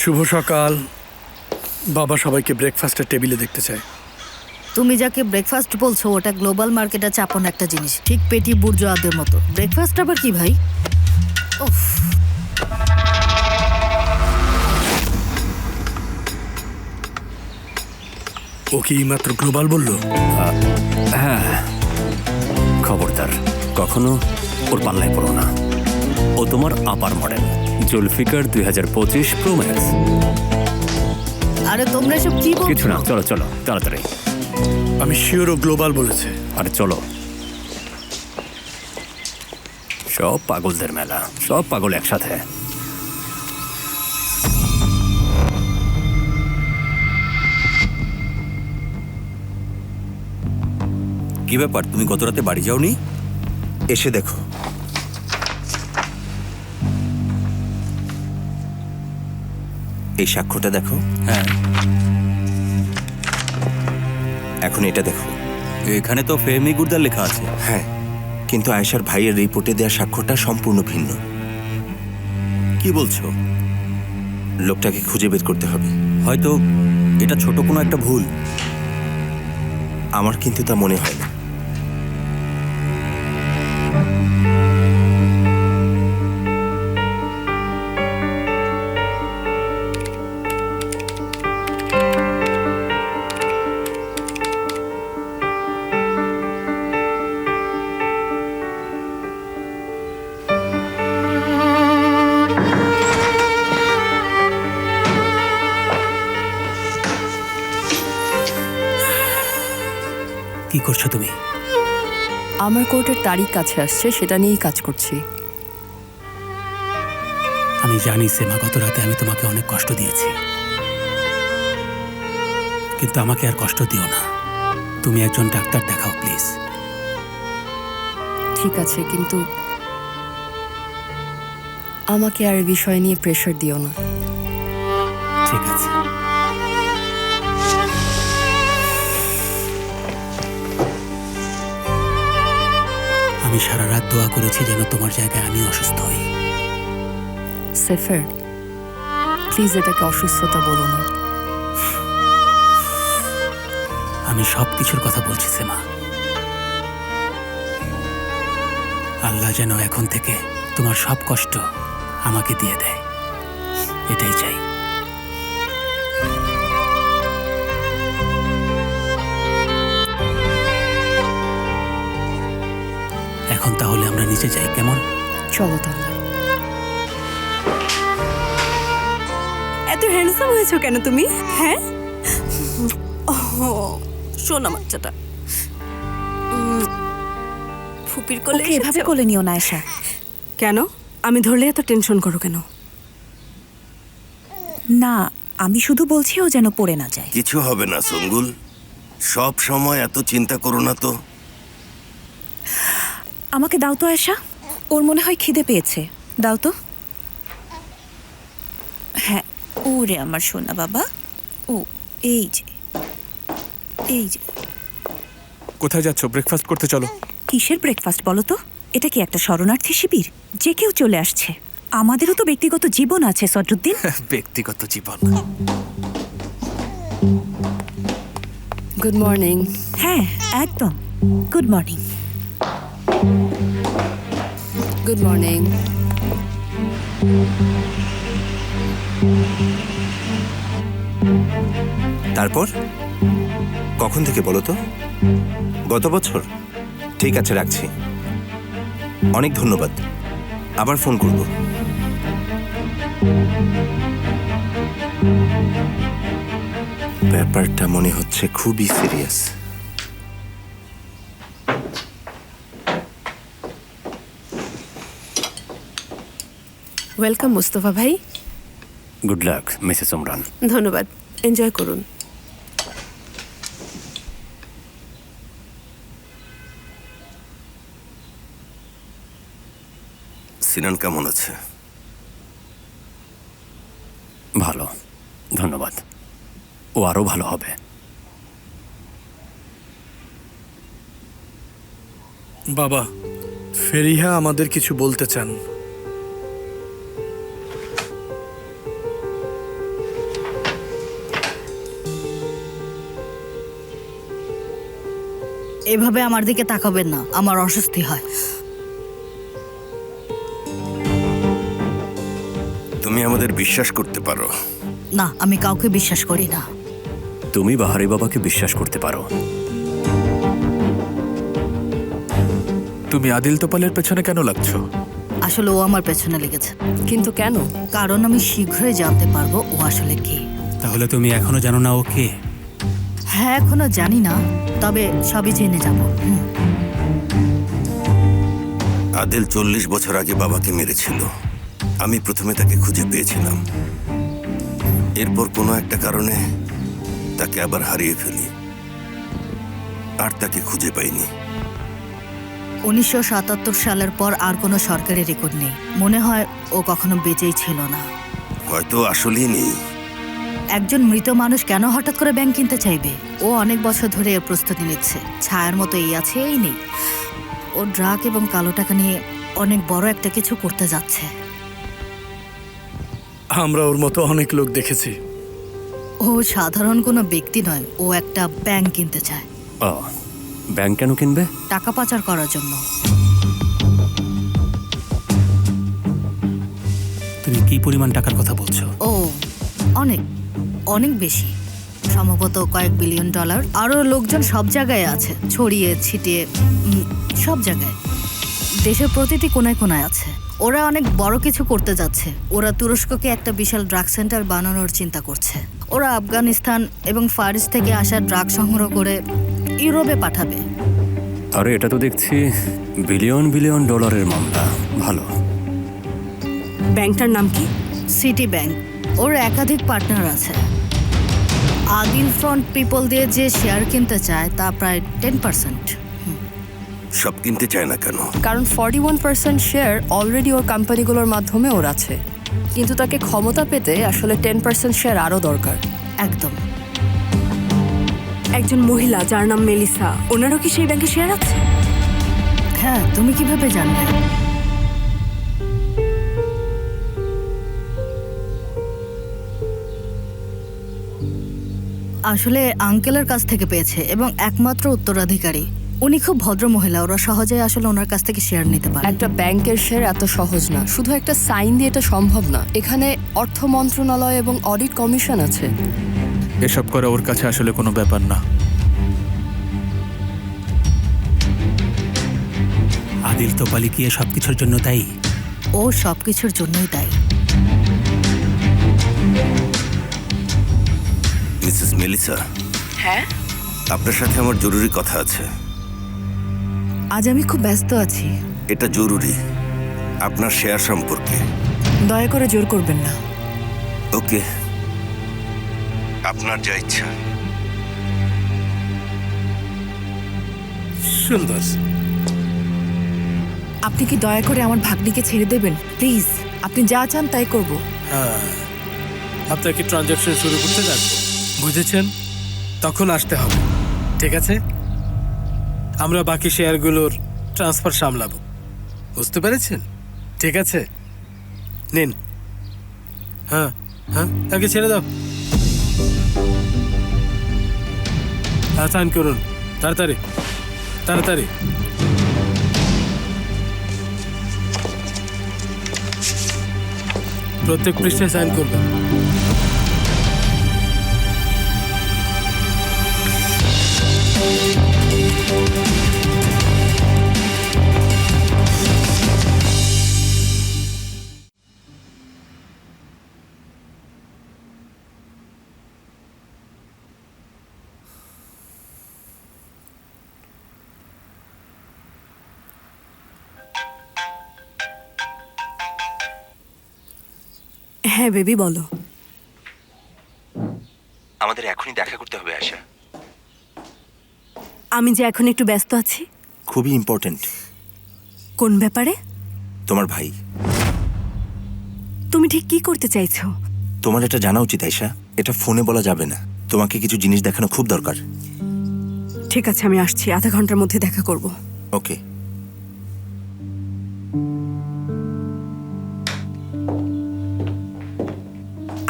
শুভ সকাল। বাবা সবাইকে ব্রেকফাস্টের টেবিলে দেখতে চায়। তুমি যাকে ব্রেকফাস্ট বলছো ওটা গ্লোবাল মার্কেটে চাপন একটা জিনিস, ঠিক পেটি বুর্জোয়াদের মতো। ব্রেকফাস্ট আবার কি ভাই? উফ। ও কি মাত্র গ্লোবাল বললো? হ্যাঁ, খবরদার কখনো ওর পাল্লায় পড়ো না। ও তোমার আপার মডেল, জুলফিকার 2025 প্রো ম্যাক্স। আরে তোমরা সব কি বলছো? কিছু না, চলো চলো তাড়াতাড়ি। আমি শিওর ও গ্লোবাল বলেছে। আরে চলো। সব পাগলদের মেলা, সব পাগল একসাথে। কি ব্যাপার, তুমি গত রাতে বাড়ি যাওনি? এসে দেখো। এই সাক্ষ্যটা দেখো। হ্যাঁ, এখন এটা দেখো। এখানে তো ফেহমি গুরদার লেখা আছে। হ্যাঁ, কিন্তু আয়েশার ভাইয়ের রিপোর্টে দেওয়া সাক্ষ্যটা সম্পূর্ণ ভিন্ন। কি বলছো? লোকটাকে খুঁজে বের করতে হবে। হয়তো এটা ছোট কোনো একটা ভুল। আমার কিন্তু তা মনে হয় না। কি করছো তুমি? আমার কোর্টের তারিখ কাছে আসছে, সেটা নিয়েই কাজ করছি। আমি জানি সেমা, গত রাতে আমি তোমাকে অনেক কষ্ট দিয়েছি, কিন্তু আমাকে আর কষ্ট দিও না। তুমি একজন ডাক্তার দেখাও প্লিজ। ঠিক আছে, কিন্তু আমাকে আর এই বিষয় নিয়ে প্রেশার দিও না। ঠিক আছে। আমি সারা রাত দোয়া করেছি যেন তোমার জায়গায় আমি অসুস্থ হই। সেফার, প্লিজ এটাকে অসুস্থতা বলো না। আমি সব কিছুর কথা বলছি সেমা। আল্লাহ যেন এখন থেকে তোমার সব কষ্ট আমাকে দিয়ে দেয়, এটাই চাই। এখন তাহলে আমরা নিচে যাই, কেমন? চলো তাহলে। এত হ্যান্ডসাম হয়েছো কেন তুমি? হ্যাঁ, শোনা বাচ্চাটা ফুপির কোলে ওকে এভাবে এসেছো? কোলে নিও না আয়েশা। কেন? আমি ধরলে এত টেনশন করো কেন? না, আমি শুধু বলছি ও যেন পড়ে না যায়। কিছু হবে না সঙ্গুল, সব সময় এত চিন্তা করো না তো। আমাকে দাও তো আয়েশা, ওর মনে হয় খিদে পেয়েছে। দাও তো। হ্যাঁ, ওরে আমার সোনা বাবা। ও এই যে, এই যে। কোথায় যাচ্ছ? ব্রেকফাস্ট করতে চলো। কিসের ব্রেকফাস্ট বলো তো? এটা কি একটা শরণার্থী শিবির? যে কেউ চলে আসছে। আমাদেরও তো ব্যক্তিগত জীবন আছে সদরুদ্দিন। ব্যক্তিগত জীবন। Good morning. হ্যাঁ একদম। Good morning. Good morning. তারপর কখন থেকে বলো তো? গত বছর? ঠিক আছে, রাখছি। অনেক ধন্যবাদ, আবার ফোন করব। ব্যাপারটা মনে হচ্ছে খুবই সিরিয়াস। ওয়েলকাম মুস্তফা ভাই। Good luck Mrs Omran. ধন্যবাদ, এনজয় করুন। সিনান কেমন আছে? ভালো, ধন্যবাদ। ও আরো ভালো হবে। বাবা, ফেরিহা আমাদের কিছু বলতে চান। এভাবে আমার দিকে তাকাবেন না, আমার অস্বস্তি হয়। তুমি আমাদের বিশ্বাস করতে পারো। না, আমি কাউকে বিশ্বাস করি না। তুমি বাহারি বাবাকে বিশ্বাস করতে পারো। তুমি আদিল তোপালের পেছনে কেন লাগছো? আসলে ও আমার পেছনে লেগেছে, কিন্তু কেন? কারণ আমি শীঘ্রই জানতে পারবো ও আসলে কে। তাহলে তুমি এখনো জানো না ও কে? হ্যাঁ, এখনো জানি না, তবে সবই জেনে যাবো। আদিল 40 বছর আগে বাবাকে মেরেছিল। আমি প্রথমে তাকে খুঁজে পেয়েছিলাম, এরপর কোনো একটা কারণে তাকে আবার হারিয়ে ফেলি, আর তাকে খুঁজে পাইনি। 1977 সালের পর আর কোনো সরকারি রেকর্ড নেই। মনে হয় ও কখনো বেঁচেই ছিল না। হয়তো আসলেই নেই। একজন মৃত মানুষ কেন হঠাৎ করে ব্যাংক কিনতে চাইবে? ও অনেক বছর ধরে এর প্রস্তুতি নিচ্ছে। ছায়ার মতো এই আছে এই নেই। ও ড্রাগ এবং কালো টাকা নিয়ে অনেক বড় একটা কিছু করতে যাচ্ছে। আমরা ওর মতো অনেক লোক দেখেছি। ও সাধারণ কোনো ব্যক্তি নয়, ও একটা ব্যাংক কিনতে চায়। ব্যাংক কেন কিনবে? টাকা পাচার করার জন্য। তুমি কি পরিমাণ টাকার কথা বলছো? ও অনেক অনেক বেশি, সম্ভবত কয়েক বিলিয়ন ডলার। আরও লোকজন সব জায়গায় আছে, ছড়িয়ে ছিটিয়ে, সব জায়গায়, দেশের প্রতিটি কোনায় কোনায় আছে। ওরা অনেক বড় কিছু করতে যাচ্ছে। ওরা তুরস্ককে একটা বিশাল ড্রাগ সেন্টার বানানোর চিন্তা করছে। ওরা আফগানিস্তান এবং ফারিস থেকে আসা ড্রাগ সংগ্রহ করে ইউরোপে পাঠাবে। আরে এটা তো দেখছি বিলিয়ন বিলিয়ন ডলারের মামলা। ভালো। ব্যাংকটার নাম কি? City bank. ওর একাধিক পার্টনার আছে। আদিল ফ্রন্ট পিপল দিয়ে যে শেয়ার কিনতে চায় তা প্রায় 10%। সব কিনতে চায় না কেন? কারণ 41% শেয়ার অলরেডি ওর কোম্পানিগুলোর মাধ্যমে ওর আছে, কিন্তু তাকে ক্ষমতা পেতে আসলে 10% শেয়ার আরও দরকার। একদম। একজন মহিলা যার নাম মেলিসা, ওনারও কি সেই ব্যাংকে শেয়ার আছে? হ্যাঁ, তুমি কিভাবে জানলে? আসলে আঙ্কেলের কাছ থেকে পেয়েছে এবং একমাত্র উত্তরাধিকারী। উনি খুব ভদ্র মহিলা, ওরা সহজেই আসলে ওনার কাছ থেকে শেয়ার নিতে পারে। একটা ব্যাংকের শেয়ার এত সহজ না, শুধু একটা সাইন দিয়ে এটা সম্ভব না। এখানে অর্থ মন্ত্রণালয় এবং অডিট কমিশন আছে। এসব করা ওর কাছে আসলে কোনো ব্যাপার না। আদিল তোপালি কি এ সবকিছুর জন্য দায়ী? ও সবকিছুর জন্যই দায়ী। মিসেস মেলিসা, হ্যাঁ, আপনার সাথে আমার জরুরি কথা আছে। আজ আমি খুব ব্যস্ত আছি। এটা জরুরি, আপনার শেয়ার সম্পর্কে। দয়া করে জোর করবেন না। ওকে, আপনার যা ইচ্ছা। সুন্দর। আপনি কি দয়া করে আমার ভাগ্নিকে ছেড়ে দেবেন প্লিজ? আপনি যা চান তাই করব। হ্যাঁ, আপনাকে ট্রানজাকশন শুরু করতে লাগবে, বুঝেছেন? তখন আসতে হবে, ঠিক আছে? আমরা বাকি শেয়ারগুলোর ট্রান্সফার সামলাবো, বুঝতে পেরেছেন? ঠিক আছে, নিন। হ্যাঁ হ্যাঁ, তাকে ছেড়ে দাও। হ্যাঁ, সাইন করুন তাড়াতাড়ি তাড়াতাড়ি। প্রত্যেক পৃষ্ঠায় সাইন করবেন। হ্যাঁ বেবি, বলো। আমাদের এখনই দেখা করতে হবে আশা। আমি যে এখন একটু ব্যস্ত আছি। খুবই ইম্পর্ট্যান্ট। কোন ব্যাপারে? তোমার ভাই। তুমি ঠিক কি করতে চাইছো? তোমার এটা জানা উচিত আয়শা, এটা ফোনে বলা যাবে না। তোমাকে কিছু জিনিস দেখানো খুব দরকার। ঠিক আছে, আমি আসছি, আধা ঘন্টার মধ্যে দেখা করব। ওকে।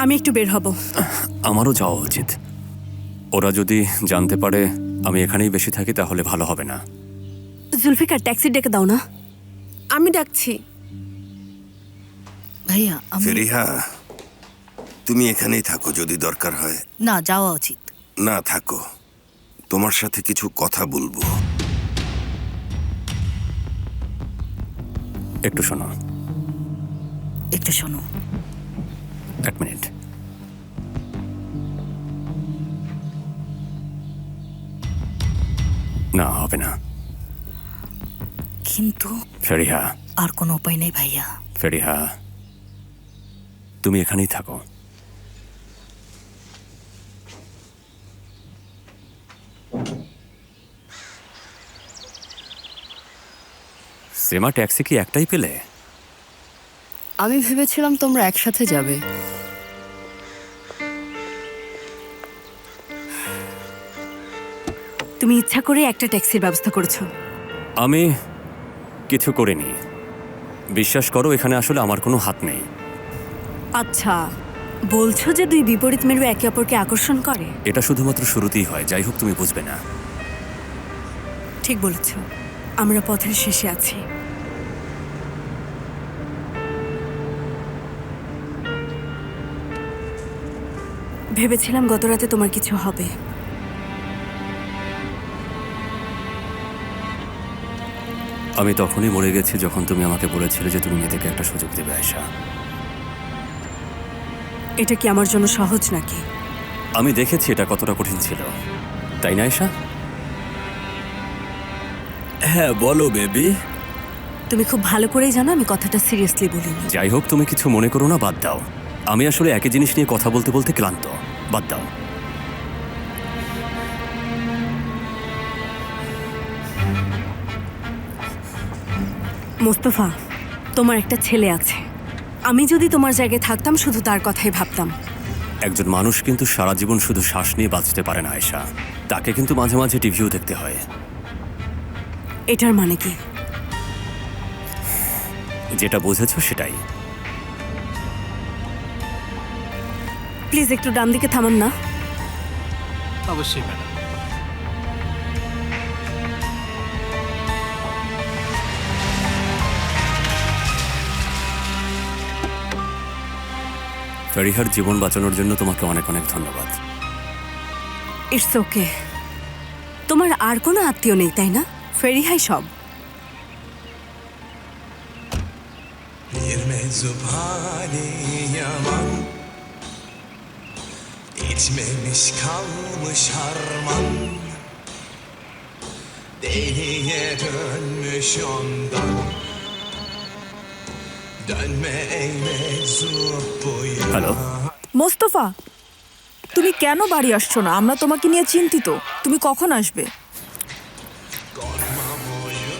আমি একটু বের হব। আমারও যাওয়া উচিত। ওরা যদি জানতে পারে আমি এখানেই বেশি থাকি তাহলে ভালো হবে না। জুলফিকার ট্যাক্সি ডেকে দাও না। আমি ডাকছি। ভাইয়া আমি ফেরিহা, তুমি এখানেই থাকো, যদি দরকার হয়। না, যাওয়া উচিত। না, থাকো, তোমার সাথে কিছু কথা বলবো। একটু শোনো। একটু শোনো। এক মিনিট। না, হবে না। কিন্তু ফেরিহা, আর কোনো উপায় নেই ভাইয়া। ফেরিহা, তুমি এখানেই থাকো। সেমা, ট্যাক্সি কি একটাই পেলে? আমি ভেবেছিলাম তোমরা একসাথে যাবে। তুমি ইচ্ছা করে একটা ট্যাক্সির ব্যবস্থা করেছো। আমি কিছু করিনি। বিশ্বাস করো, এখানে আসলে আমার কোনো হাত নেই। আচ্ছা, বলছো যে দুই বিপরীত মেরু একে অপরকে আকর্ষণ করে? এটা শুধুমাত্র শুরুতেই হয়, যাই হোক তুমি বুঝবে না। ঠিক বলেছো, আমরা পথের শেষে আছি। ভেবেছিলাম গত রাতে তোমার কিছু হবে। আমি তখনই মরে গেছি যখন তুমি আমাকে বলেছিলে যে তুমি মেয়েদেরকে একটা সুযোগ দেবে আয়শা। এটা কি আমার জন্য সহজ নাকি? আমি দেখেছি এটা কতটা কঠিন ছিল, তাই না আয়শা? হ্যাঁ, বলো বেবি। তুমি খুব ভালো করেই জানো আমি কথাটা সিরিয়াসলি বলিনি। যাই হোক, তুমি কিছু মনে করো না, বাদ দাও। আমি আসলে একই জিনিস নিয়ে কথা বলতে বলতে ক্লান্ত। বাদ দাও। মোস্তফা, তোমার একটা ছেলে আছে। আমি যদি তোমার জায়গায় থাকতাম শুধু তার কথাই ভাবতাম। একজন মানুষ কিন্তু সারা জীবন শুধু শ্বাস নিয়ে বাঁচতে পারে না আয়শা, তাকে কিন্তু মাঝে মাঝে টিভিও দেখতে হয়। এটার মানে কি? যেটা বুঝেছো সেটাই। প্লিজ একটু ডান দিকে থামান না। অবশ্যই ম্যাডাম। ফেরিহার জীবন বাঁচানোর জন্য তোমাকে অনেক অনেক ধন্যবাদ। It's okay. তোমার আর কোনো আত্মীয় নেই তাই না? ফেরিহাই সব। İçmemiş kalmış harman, deliye dönmüş ondan. Dönme ey meczup bu yana. Hello, Mostafa, তুমি কেন বাড়ি আসছো না? আমরা তোমাকে নিয়ে চিন্তিত। তুমি কখন আসবে?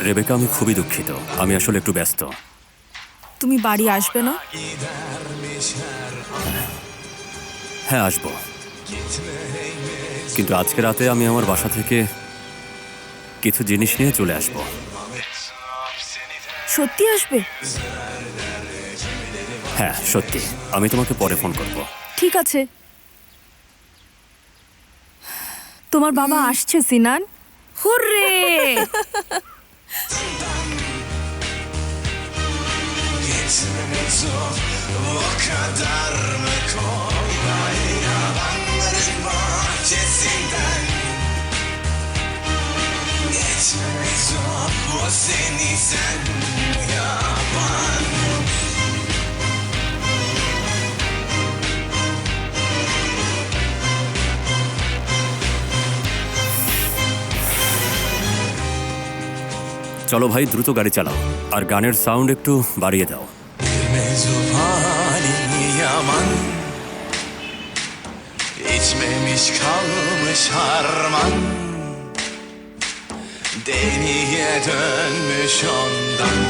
রেবেকা, আমি খুবই দুঃখিত। আমি আসলে একটু ব্যস্ত। তুমি বাড়ি আসবে না? হ্যাঁ, আসবো, কিন্তু আজকে রাতে আমি আমার বাসা থেকে কিছু জিনিস নিয়ে চলে আসবো। সত্যি আসবে? হ্যাঁ, সত্যি। আমি তোমাকে পরে ফোন করব। ঠিক আছে। তোমার বাবা আসছে সিনান। Hurray! O kadar mı kolay yalanların bahçesinden geçmez o seni sen yapan. চলো ভাই, দ্রুত গাড়ি চালাও আর গানের সাউন্ড একটু বাড়িয়ে দাও। Meczup hali yaman, içmemiş kalmış harman, deliye dönmüş ondan.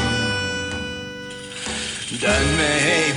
Dönme ey